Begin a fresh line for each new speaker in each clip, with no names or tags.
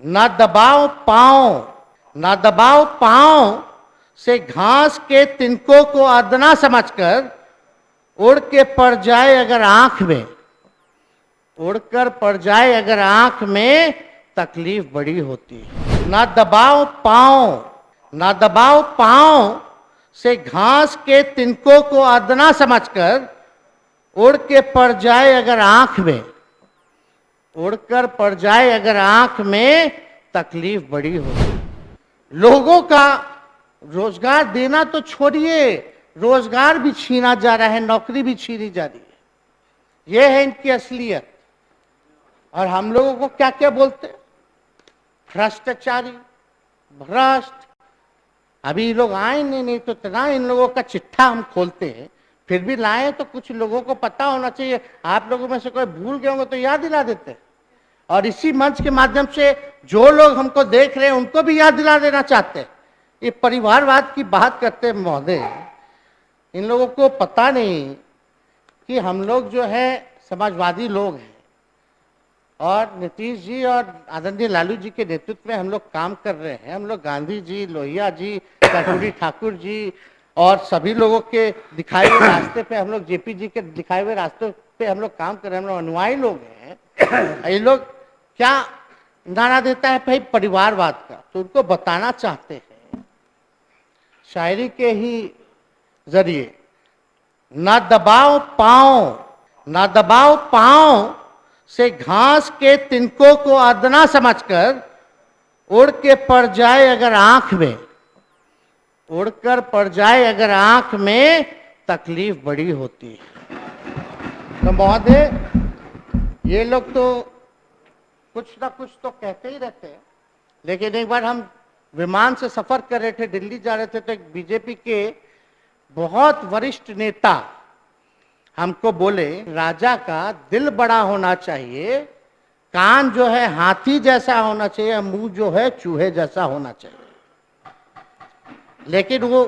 ना दबाओ पांव, ना दबाओ पांव से घास के तिनकों को अदना समझकर उड़ के पड़ जाए अगर आंख में, उड़कर पड़ जाए अगर आंख में, तकलीफ बड़ी होती है। ना दबाओ पांव, ना दबाओ पांव से घास के तिनकों को अदना समझकर उड़ के पड़ जाए अगर आंख में, उड़कर पड़ जाए अगर आंख में, तकलीफ बड़ी होती। लोगों का रोजगार देना तो छोड़िए, रोजगार भी छीना जा रहा है, नौकरी भी छीनी जा रही है। यह है इनकी असलियत। और हम लोगों को क्या क्या बोलते, भ्रष्टाचारी, भ्रष्ट। अभी ये लोग आए नहीं तो इतना इन लोगों का चिट्ठा हम खोलते हैं, फिर भी लाए तो कुछ लोगों को पता होना चाहिए। आप लोगों में से कोई भूल गए होंगे तो याद दिला देते। और इसी मंच के माध्यम से जो लोग हमको देख रहे हैं उनको भी याद दिला देना चाहते हैं। ये परिवारवाद की बात करते हैं महोदय, इन लोगों को पता नहीं कि हम लोग जो है समाजवादी लोग हैं और नीतीश जी और आदरणीय लालू जी के नेतृत्व में हम लोग काम कर रहे हैं। हम लोग गांधी जी, लोहिया जी, कर्पूरी ठाकुर जी और सभी लोगों के दिखाए हुए रास्ते पे, हम लोग जेपी जी के दिखाए हुए रास्ते पे हम लोग काम कर रहे हैं। हम लोग अनुयायी लोग हैं। ये लोग क्या नारा देता है भाई परिवारवाद का, तो उनको बताना चाहते हैं शायरी के ही जरिए, ना दबाओ पांव, ना दबाओ पांव से घास के तिनकों को अदना समझकर उड़ के पड़ जाए अगर आंख में, उड़कर पड़ जाए अगर आंख में, तकलीफ बड़ी होती है। तो महोदय ये लोग तो कुछ ना कुछ तो कहते ही रहते हैं। लेकिन एक बार हम विमान से सफर कर रहे थे, दिल्ली जा रहे थे, तो एक बीजेपी के बहुत वरिष्ठ नेता हमको बोले, राजा का दिल बड़ा होना चाहिए, कान जो है हाथी जैसा होना चाहिए, मुंह जो है चूहे जैसा होना चाहिए। लेकिन वो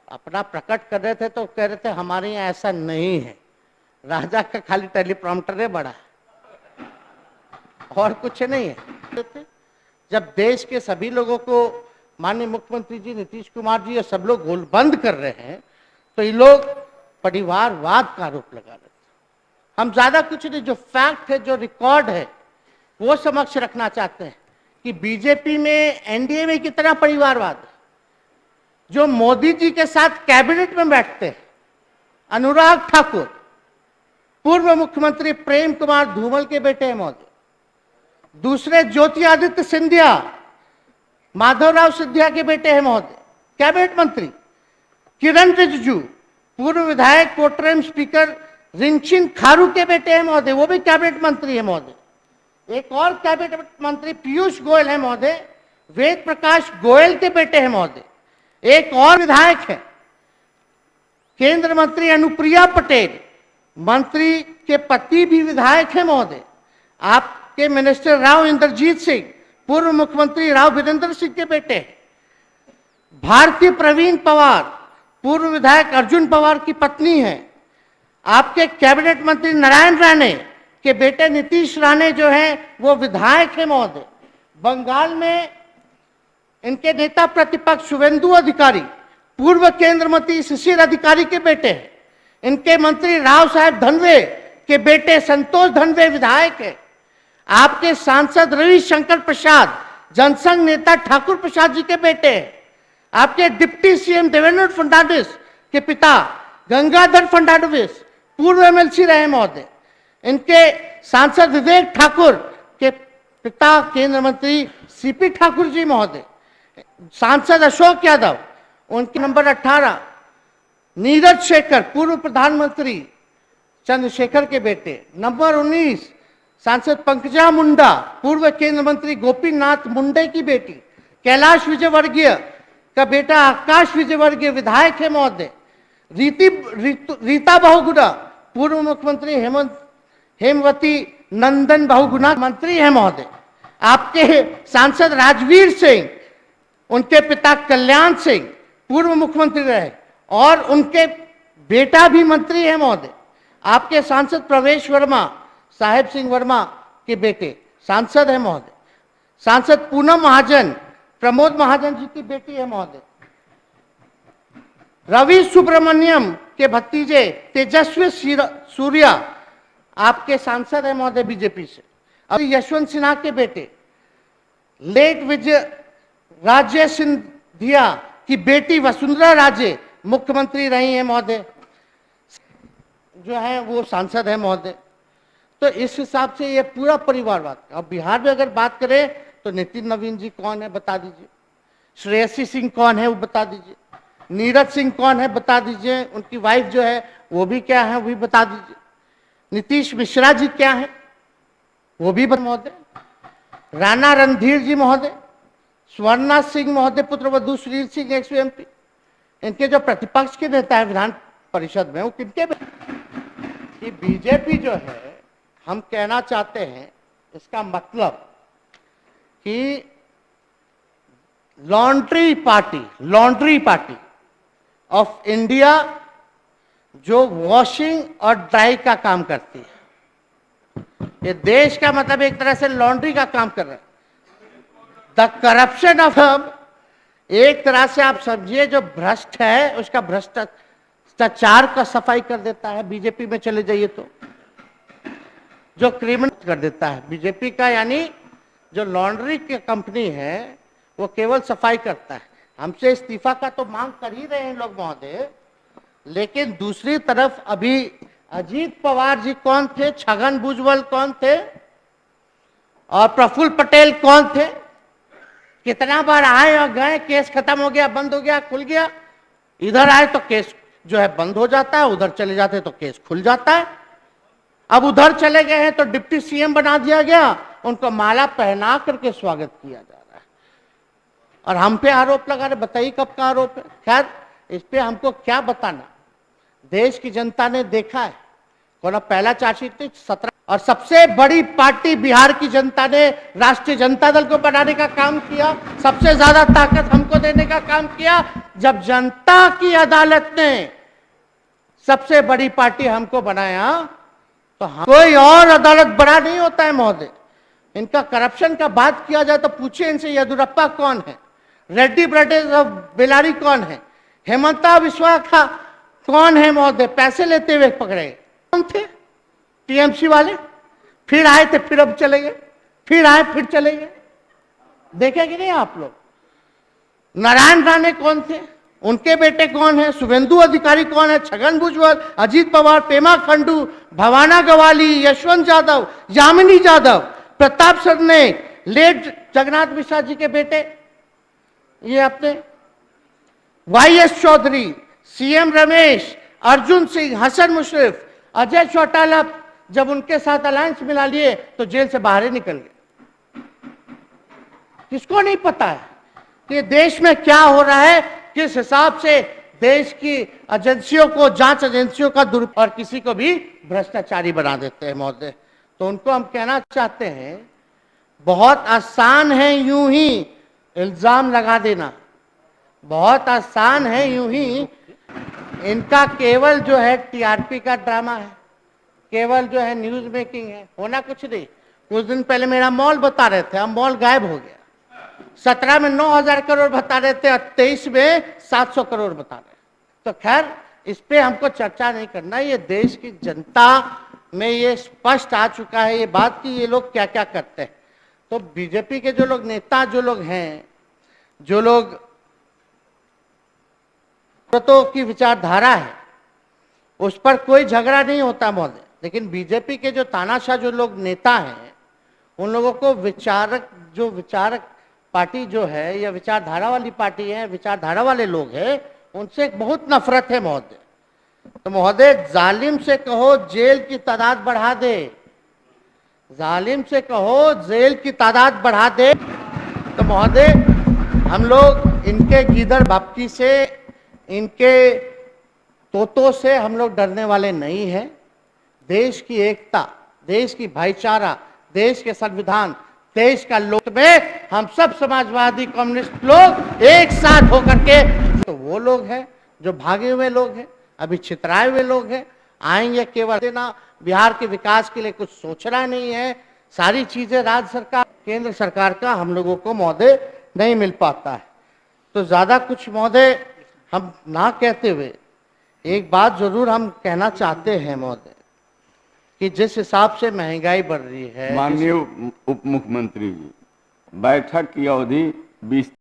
अपना प्रकट कर रहे थे तो कह रहे थे हमारे यहाँ ऐसा नहीं है, राजा का खाली टेलीप्रॉम्प्टर है बड़ा, और कुछ नहीं है। जब देश के सभी लोगों को माननीय मुख्यमंत्री जी नीतीश कुमार जी और सब लोग गोलबंद कर रहे हैं, तो ये लोग परिवारवाद का आरोप लगा रहे थे। हम ज्यादा कुछ नहीं, जो फैक्ट है, जो रिकॉर्ड है, वो समक्ष रखना चाहते हैं कि बीजेपी में, एनडीए में कितना परिवारवाद है। जो मोदी जी के साथ कैबिनेट में बैठते हैं, अनुराग ठाकुर पूर्व मुख्यमंत्री प्रेम कुमार धूमल के बेटे हैं महोदय। दूसरे ज्योतिरादित्य सिंधिया माधवराव सिंधिया के बेटे हैं महोदय, कैबिनेट मंत्री। किरण रिजिजू पूर्व विधायक कोटरेम स्पीकर रिंचिन खारू के बेटे हैं महोदय, वो भी कैबिनेट मंत्री है महोदय। एक और कैबिनेट मंत्री पीयूष गोयल है महोदय, वेद प्रकाश गोयल के बेटे हैं महोदय। एक और विधायक है केंद्र मंत्री अनुप्रिया पटेल, मंत्री के पति भी विधायक है महोदय। आपके मिनिस्टर राव इंद्रजीत सिंह पूर्व मुख्यमंत्री राव वीरेंद्र सिंह के बेटे हैं। भारती प्रवीण पवार पूर्व विधायक अर्जुन पवार की पत्नी है। आपके कैबिनेट मंत्री नारायण राणे के बेटे नीतीश राणे जो है वो विधायक है महोदय। बंगाल में इनके नेता प्रतिपक्ष शुभेंदु अधिकारी पूर्व केंद्र मंत्री शिशिर अधिकारी के बेटे हैं। इनके मंत्री राव साहेब धनवे के बेटे संतोष धनवे विधायक है। आपके सांसद रविशंकर प्रसाद जनसंघ नेता ठाकुर प्रसाद जी के बेटे हैं। आपके डिप्टी सीएम देवेंद्र फडणवीस के पिता गंगाधर फडणवीस पूर्व एमएलसी रहे महोदय। इनके सांसद विवेक ठाकुर के पिता केंद्र मंत्री सीपी ठाकुर जी महोदय। सांसद अशोक यादव, उनके नंबर 18 नीरज शेखर पूर्व प्रधानमंत्री चंद्रशेखर के बेटे। नंबर 19 सांसद पंकजा मुंडा पूर्व केंद्र मंत्री गोपीनाथ मुंडे की बेटी। कैलाश विजयवर्गीय का बेटा आकाश विजयवर्गीय विधायक है महोदय। रीता बहुगुणा पूर्व मुख्यमंत्री हेमवती नंदन बहुगुणा मंत्री है महोदय। आपके सांसद राजवीर सिंह, उनके पिता कल्याण सिंह पूर्व मुख्यमंत्री रहे और उनके बेटा भी मंत्री है महोदय। आपके सांसद प्रवेश वर्मा साहेब सिंह वर्मा के बेटे सांसद है महोदय। सांसद पूनम महाजन प्रमोद महाजन जी की बेटी है महोदय। रवि सुब्रमण्यम के भतीजे तेजस्वी सूर्या आपके सांसद है महोदय बीजेपी से। अभी यशवंत सिन्हा के बेटे लेट विजय राजे सिंधिया की बेटी वसुंधरा राजे मुख्यमंत्री रही हैं महोदय, जो है वो सांसद है महोदय। तो इस हिसाब से ये पूरा परिवारवाद। अब बिहार में अगर बात करें तो नितिन नवीन जी कौन है बता दीजिए, श्रेयसी सिंह कौन है वो बता दीजिए, नीरज सिंह कौन है बता दीजिए, उनकी वाइफ जो है वो भी क्या है वो भी बता दीजिए, नीतीश मिश्रा जी क्या है वो भी महोदय, राणा रणधीर जी महोदय, स्वर्णा सिंह महोदय पुत्रवधू सुनील सिंह एक्स MP, इनके जो प्रतिपक्ष के नेता है विधान परिषद में वो किनके कि बीजेपी जो है, हम कहना चाहते हैं इसका मतलब कि लॉन्ड्री पार्टी ऑफ इंडिया जो वॉशिंग और ड्राई का काम करती है। ये देश का मतलब एक तरह से लॉन्ड्री का काम कर रहा है। द करप्शन ऑफ एक तरह से आप समझिए जो भ्रष्ट है उसका भ्रष्टाचार का सफाई कर देता है। बीजेपी में चले जाइए तो जो क्रिमिनल कर देता है बीजेपी का, यानी जो लॉन्ड्री की कंपनी है वो केवल सफाई करता है। हमसे इस्तीफा का तो मांग कर ही रहे हैं लोग महोदय, लेकिन दूसरी तरफ अभी अजीत पवार जी कौन थे, छगन भुजबल कौन थे और प्रफुल्ल पटेल कौन थे, कितना बार आए और गए, केस खत्म हो गया, बंद हो गया, खुल गया। इधर आए तो केस जो है बंद हो जाता है, उधर चले जाते तो केस खुल जाता है। अब उधर चले गए हैं तो डिप्टी CM बना दिया गया, उनको माला पहना करके स्वागत किया जा रहा है और हम पे आरोप लगा रहे। बताइए कब का आरोप है। खैर इस पे हमको क्या बताना, देश की जनता ने देखा है। कौन पहला चार्जशीट 17 और सबसे बड़ी पार्टी बिहार की जनता ने राष्ट्रीय जनता दल को बनाने का काम किया, सबसे ज्यादा ताकत हमको देने का काम किया। जब जनता की अदालत ने सबसे बड़ी पार्टी हमको बनाया तो कोई और अदालत बड़ा नहीं होता है महोदय। इनका करप्शन का बात किया जाए तो पूछिए इनसे येदुरप्पा कौन है, रेड्डी ब्रदर्स ऑफ बेलारी कौन है, हेमंता बिस्वा कौन है महोदय, पैसे लेते हुए पकड़े कौन थे, TMC वाले। फिर आए थे फिर अब चले गए, फिर आए फिर चले गए। देखे कि नहीं आप लोग। नारायण राणे कौन थे, उनके बेटे कौन है, शुभेंदु अधिकारी कौन है, छगन भुजबल, अजीत पवार, पेमा खंडू, भवाना गवाली, यशवंत यादव, यामिनी यादव, प्रताप सरनाईक, लेट जगन्नाथ मिश्रा जी के बेटे ये अपने, YS चौधरी, CM रमेश, अर्जुन सिंह, हसन मुशर्रफ, अजय चौटाला जब उनके साथ अलायंस मिला लिए तो जेल से बाहर ही निकल गए। किसको नहीं पता है कि देश में क्या हो रहा है, किस हिसाब से देश की एजेंसियों को, जांच एजेंसियों का और किसी को भी भ्रष्टाचारी बना देते हैं महोदय। तो उनको हम कहना चाहते हैं बहुत आसान है यूं ही इल्जाम लगा देना, बहुत आसान है यूं ही। इनका केवल जो है TRP का ड्रामा है, केवल जो है न्यूज मेकिंग है, होना कुछ नहीं। कुछ दिन पहले मेरा मॉल बता रहे थे, अब मॉल गायब हो गया। 17 में 9,000 करोड़ बता रहे थे, 23 में 700 करोड़ बता रहे। तो खैर इस पे हमको चर्चा नहीं करना। ये देश की जनता में ये स्पष्ट आ चुका है ये बात कि ये लोग क्या क्या करते हैं। तो बीजेपी के जो लोग नेता जो लोग हैं, जो लोग की विचारधारा है उस पर कोई झगड़ा नहीं होता महोदय, लेकिन बीजेपी के जो तानाशाह जो लोग नेता हैं उन लोगों को विचारक पार्टी जो है या विचारधारा वाली पार्टी है, विचारधारा वाले लोग हैं, उनसे बहुत नफरत है महोदय। तो महोदय जालिम से कहो जेल की तादाद बढ़ा दे, जालिम से कहो जेल की तादाद बढ़ा दे। तो महोदय हम लोग इनके गीदड़ बापकी से, इनके तोतों से हम लोग डरने वाले नहीं हैं। देश की एकता, देश की भाईचारा, देश के संविधान, देश का लोक में हम सब समाजवादी कम्युनिस्ट लोग एक साथ होकर के, तो वो लोग हैं जो भागे हुए लोग हैं, अभी छितराए हुए लोग हैं, आएंगे केवल देना, बिहार के विकास के लिए कुछ सोचना नहीं है, सारी चीजें राज्य सरकार केंद्र सरकार का हम लोगों को महोदय नहीं मिल पाता है। तो ज्यादा कुछ महोदय हम ना कहते हुए एक बात जरूर हम कहना चाहते हैं महोदय कि जिस हिसाब से महंगाई बढ़ रही है।
माननीय उप मुख्यमंत्री जी, बैठक की अवधि 20